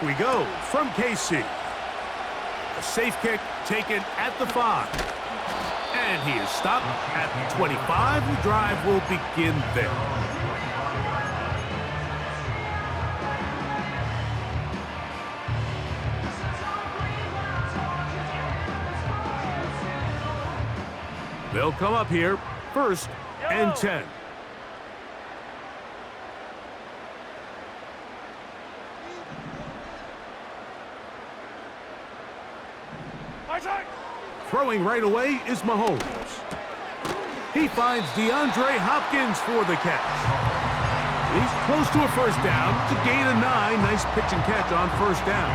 We go from KC. A safe kick taken at the 5. And he is stopped at the 25. The drive will begin there. They'll come up here, 1st and 10. Throwing right away is Mahomes. He finds DeAndre Hopkins for the catch. He's close to a 1st down to gain a 9. Nice pitch and catch on 1st down.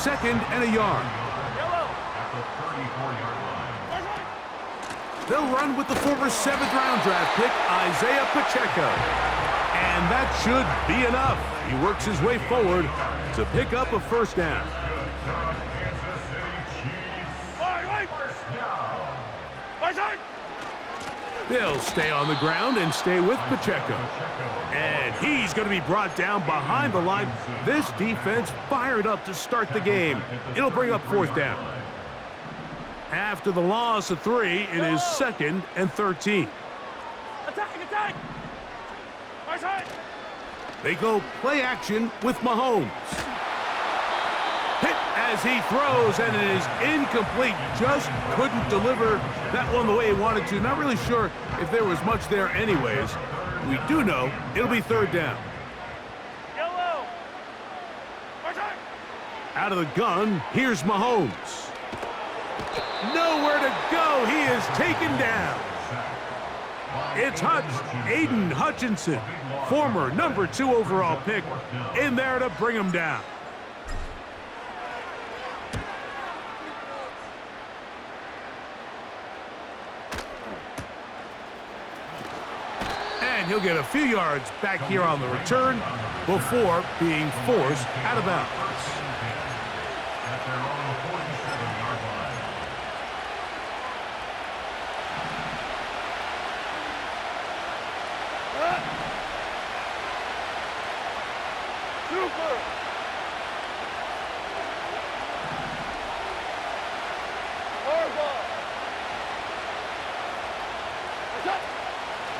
2nd and a yard. They'll run with the former 7th-round draft pick, Isaiah Pacheco. And that should be enough. He works his way forward to pick up a 1st down. They'll stay on the ground and stay with Pacheco. And he's going to be brought down behind the line. This defense fired up to start the game. It'll bring up 4th down. After the loss of 3, it is 2nd and 13. Attack! They go play action with Mahomes. Hit as he throws, and it is incomplete. Just couldn't deliver that one the way he wanted to. Not really sure if there was much there anyways. We do know it'll be 3rd down. Out of the gun, here's Mahomes. Nowhere to go. He is taken down. It's Aiden Hutchinson, former number 2 overall pick, in there to bring him down. And he'll get a few yards back here on the return before being forced out of bounds.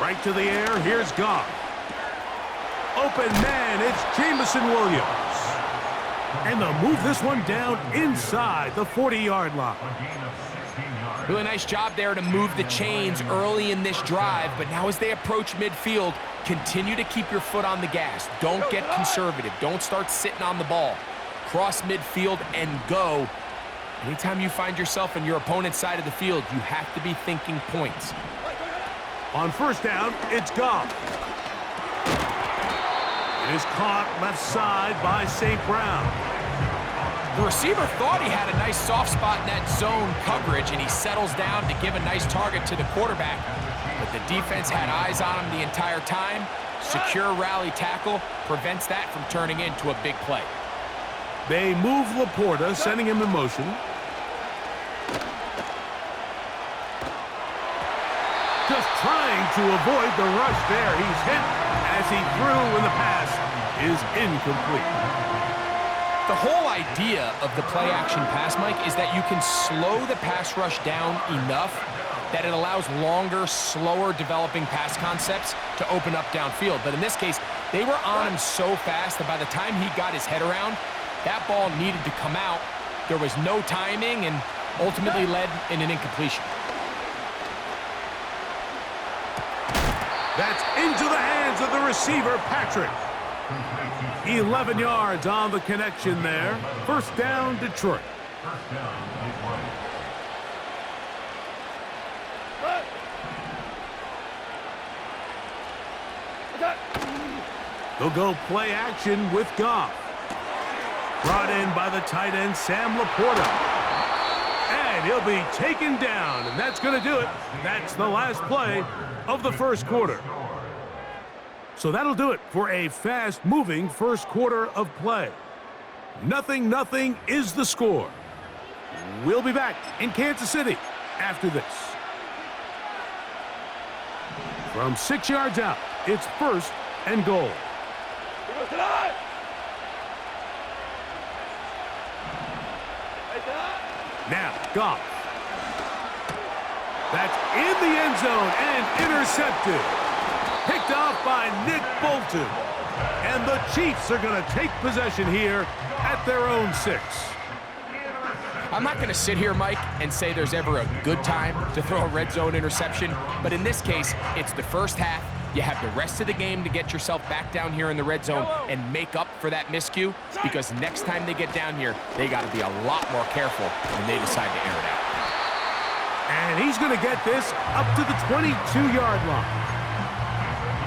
Right to the air, here's Goff. Open man, it's Jameson Williams. And they'll move this one down inside the 40-yard line. Really nice job there to move the chains early in this drive, but now as they approach midfield, continue to keep your foot on the gas. Don't get conservative. Don't start sitting on the ball. Cross midfield and go. Anytime you find yourself on your opponent's side of the field, you have to be thinking points. On 1st down, it's Goff. It is caught left side by St. Brown. The receiver thought he had a nice soft spot in that zone coverage, and he settles down to give a nice target to the quarterback. But the defense had eyes on him the entire time. Secure rally tackle prevents that from turning into a big play. They move Laporta, sending him in motion. Just trying to avoid the rush there. He's hit as he threw, and the pass is incomplete. The whole idea of the play-action pass, Mike, is that you can slow the pass rush down enough that it allows longer, slower developing pass concepts to open up downfield. But in this case, they were on him so fast that by the time he got his head around, that ball needed to come out. There was no timing and ultimately led in an incompletion. That's into the hands of the receiver, Patrick. 11 yards on the connection there. 1st down, Detroit. They'll go play action with Goff. Brought in by the tight end, Sam Laporta. And he'll be taken down, and that's going to do it. That's the last play of the 1st quarter. So that'll do it for a fast-moving 1st quarter of play. 0-0 is the score. We'll be back in Kansas City after this. From 6 yards out, it's 1st and goal. Now, Goff. That's in the end zone and intercepted. Picked off by Nick Bolton. And the Chiefs are going to take possession here at their own 6. I'm not going to sit here, Mike, and say there's ever a good time to throw a red zone interception, but in this case, it's the first half. You have the rest of the game to get yourself back down here in the red zone and make up for that miscue, because next time they get down here, they got to be a lot more careful when they decide to air it out. And he's going to get this up to the 22-yard line.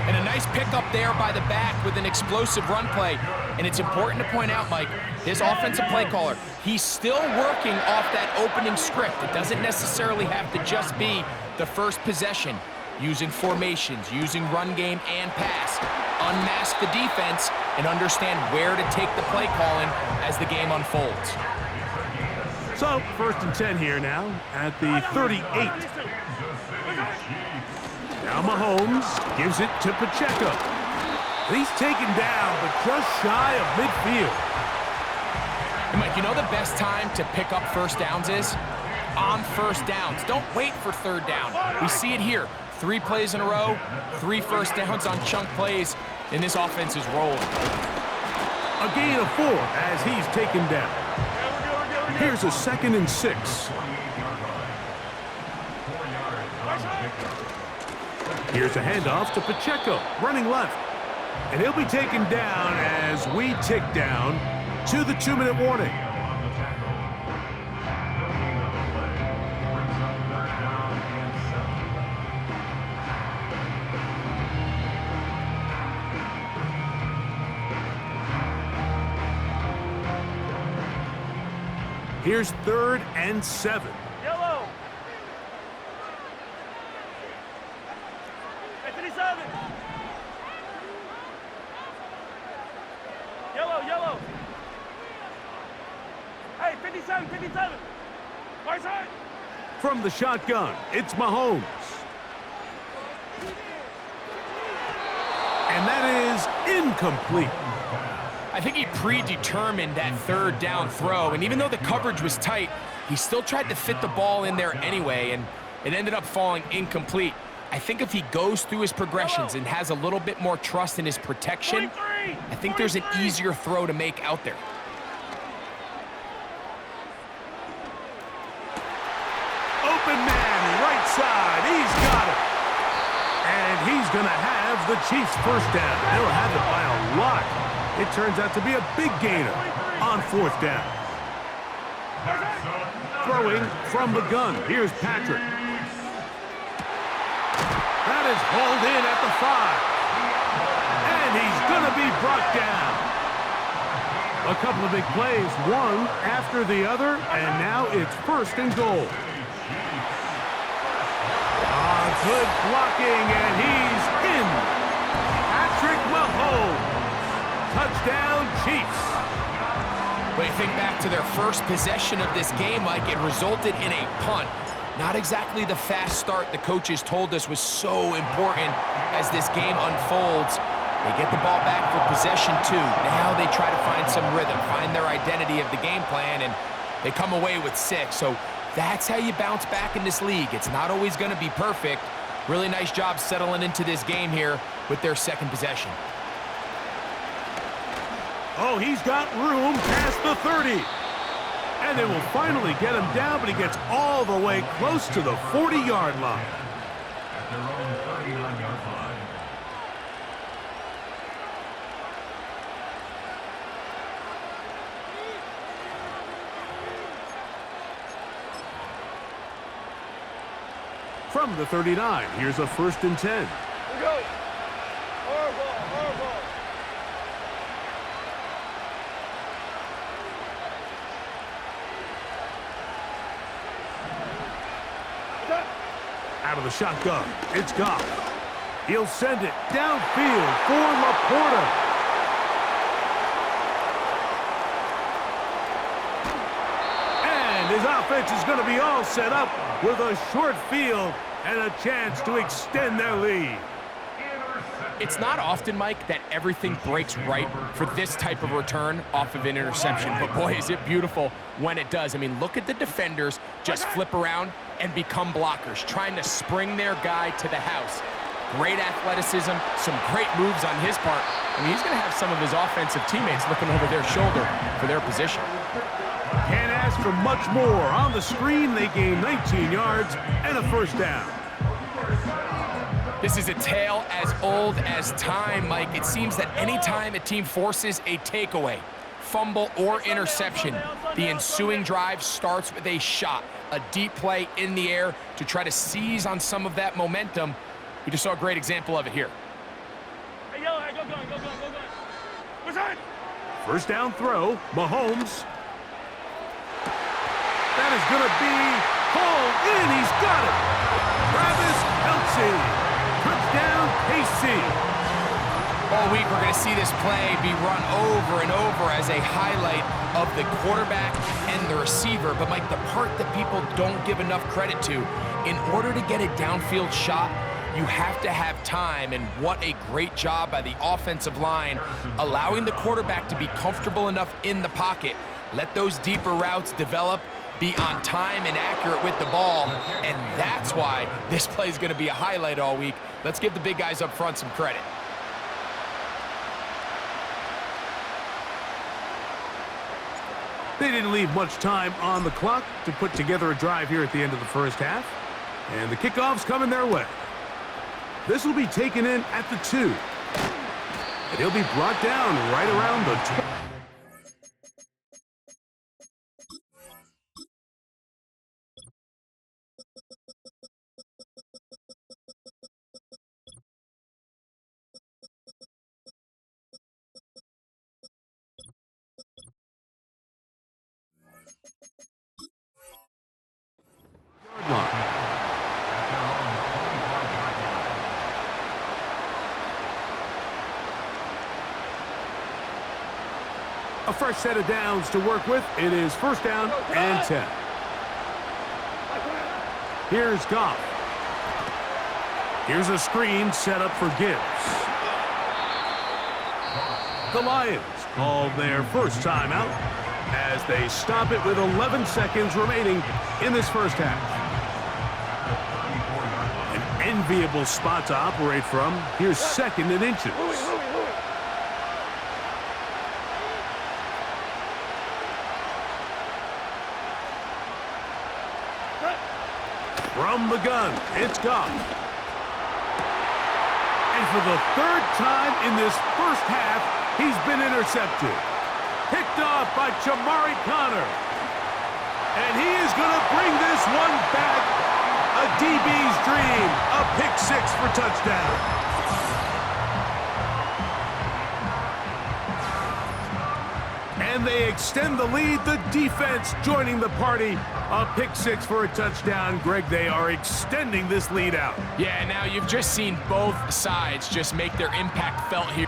And a nice pickup there by the back with an explosive run play. And it's important to point out, Mike, this offensive play caller, he's still working off that opening script. It doesn't necessarily have to just be the first possession. Using formations, using run game and pass. Unmask the defense and understand where to take the play calling as the game unfolds. So, 1st and 10 here now at the 38. Now Mahomes gives it to Pacheco. He's taken down, but just shy of midfield. And Mike, you know the best time to pick up first downs is? On first downs. Don't wait for 3rd down. We see it here. 3 plays in a row, 3 first downs on chunk plays, and this offense is rolling. A gain of 4 as he's taken down. Here's a 2nd and 6. Here's a handoff to Pacheco, running left. And he'll be taken down as we tick down to the 2-minute warning. Here's 3rd and 7. Yellow. 57. Yellow. Hey, 57. Right side. From the shotgun, it's Mahomes. And that is incomplete. I think he predetermined that 3rd down throw, and even though the coverage was tight, he still tried to fit the ball in there anyway, and it ended up falling incomplete. I think if he goes through his progressions and has a little bit more trust in his protection, I think there's an easier throw to make out there. Open man, right side, he's got it. And he's going to have the Chiefs' first down. They'll have it by a lot. It turns out to be a big gainer on 4th down. Throwing from the gun. Here's Patrick. That is hauled in at the 5. And he's going to be brought down. A couple of big plays, one after the other, and now it's 1st and goal. Good blocking, and he's in. Patrick Mahomes. Touchdown, Chiefs. But you think back to their first possession of this game, Mike, it resulted in a punt. Not exactly the fast start the coaches told us was so important as this game unfolds. They get the ball back for possession 2. Now they try to find some rhythm, find their identity of the game plan, and they come away with 6. So that's how you bounce back in this league. It's not always going to be perfect. Really nice job settling into this game here with their 2nd possession. Oh, he's got room past the 30. And they will finally get him down, but he gets all the way close to the 40-yard line. At their own 39-yard line. From the 39, here's a 1st and 10. We go. Our ball. Out of the shotgun, it's Goff. He'll send it downfield for Laporta. And his offense is going to be all set up with a short field and a chance to extend their lead. It's not often, Mike, that everything breaks right for this type of return off of an interception, but boy, is it beautiful when it does. I mean, look at the defenders just flip around and become blockers, trying to spring their guy to the house. Great athleticism, some great moves on his part. I mean, he's going to have some of his offensive teammates looking over their shoulder for their position. Can't ask for much more. On the screen, they gain 19 yards and a first down. This is a tale as old as time, Mike. It seems that any time a team forces a takeaway, fumble, or interception, the ensuing drive starts with a shot, a deep play in the air to try to seize on some of that momentum. We just saw a great example of it here. Hey, yellow, hey, go. Which side? First down throw, Mahomes. That is going to be hauled in. He's got it. Travis Kelce. Touchdown, KC. All week, we're going to see this play be run over and over as a highlight of the quarterback and the receiver. But, Mike, the part that people don't give enough credit to, in order to get a downfield shot, you have to have time, and what a great job by the offensive line, allowing the quarterback to be comfortable enough in the pocket, let those deeper routes develop, be on time and accurate with the ball, and that's why this play is going to be a highlight all week. Let's give the big guys up front some credit. They didn't leave much time on the clock to put together a drive here at the end of the first half, and the kickoff's coming their way. This will be taken in at the 2, and he'll be brought down right around the 20. A fresh set of downs to work with. It is first down and 10. Here's Goff. Here's a screen set up for Gibbs. The Lions call their first timeout as they stop it with 11 seconds remaining in this first half. An enviable spot to operate from. Here's second and inches. From the gun, it's Goff. And for the third time in this first half, he's been intercepted. Picked off by Jamari Connor. And he is going to bring this one back. A DB's dream. A pick 6 for touchdown. And they extend the lead. The defense joining the party. A pick 6 for a touchdown. Greg, they are extending this lead out. Yeah, now you've just seen both sides just make their impact felt here.